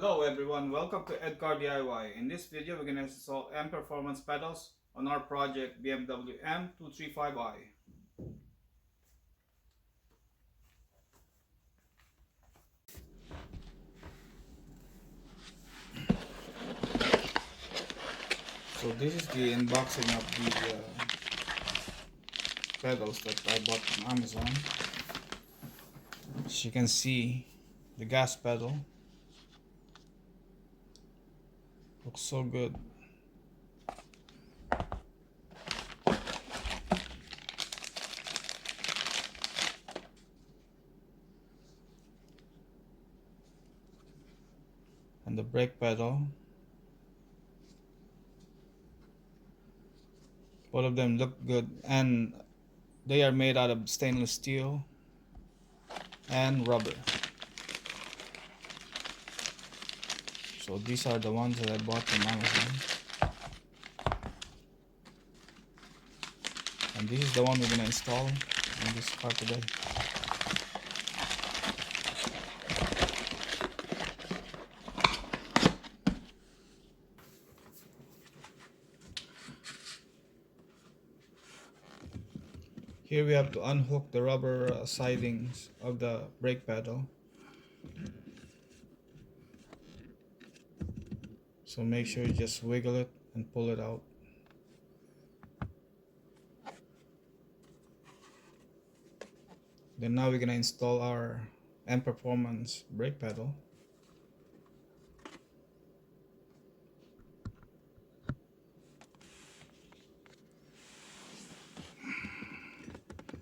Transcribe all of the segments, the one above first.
Hello everyone, welcome to Edcar DIY. In this video, we're going to install M Performance pedals on our project BMW M235i. So this is the unboxing of the pedals that I bought from Amazon. As you can see, the gas pedal looks so good. And the brake pedal, both of them look good, and they are made out of stainless steel and rubber. So these are the ones that I bought from Amazon. And this is the one we're going to install in this car today. Here we have to unhook the rubber sidings of the brake pedal. So make sure you just wiggle it and pull it out. Then now we're going to install our M Performance brake pedal.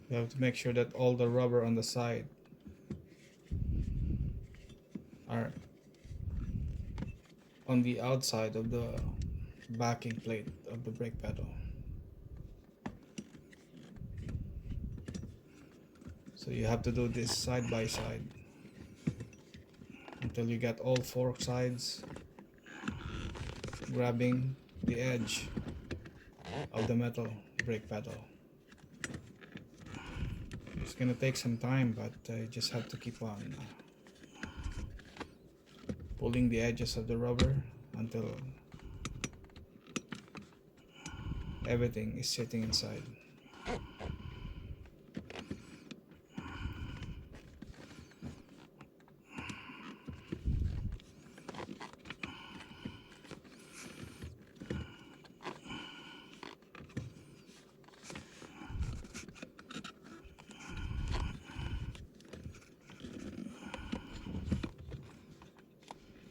You have to make sure that all the rubber on the side are on the outside of the backing plate of the brake pedal. So you have to do this side by side until you get all four sides grabbing the edge of the metal brake pedal. It's gonna take some time, but you just have to keep on pulling the edges of the rubber until everything is sitting inside.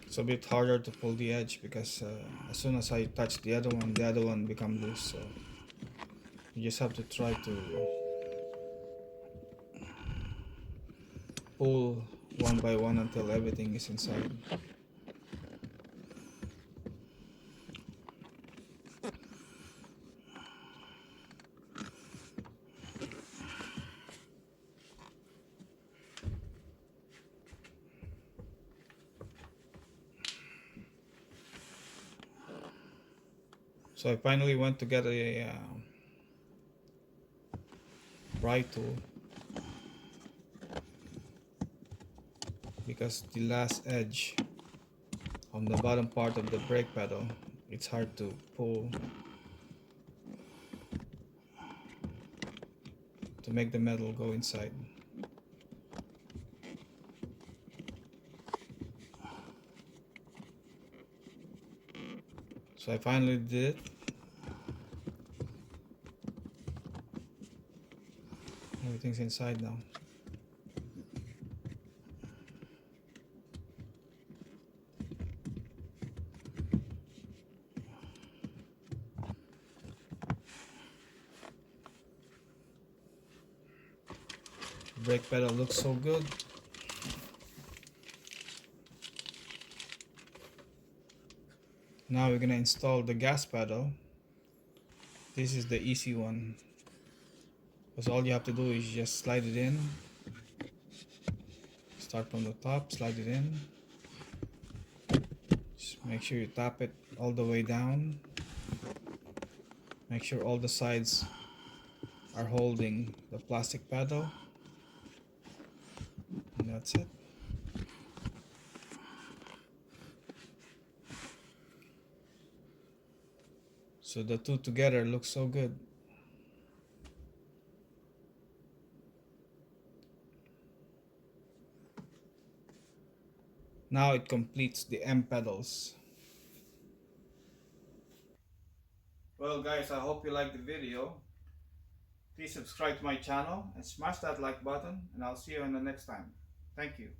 It's a bit harder to pull the edge because as soon as I touch the other one becomes loose. So you just have to try to pull one by one until everything is inside. So I finally went to get a pry tool because the last edge on the bottom part of the brake pedal, it's hard to pull to make the metal go inside. So I finally did it. Everything's inside now. Brake pedal looks so good. Now we're gonna install the gas pedal. This is the easy one, because all you have to do is just slide it in. Start from the top, slide it in. Just make sure you tap it all the way down. Make sure all the sides are holding the plastic pedal. And that's it. So the two together look so good. Now it completes the M pedals. Well guys, I hope you liked the video. Please subscribe to my channel and smash that like button, and I'll see you in the next time. Thank you.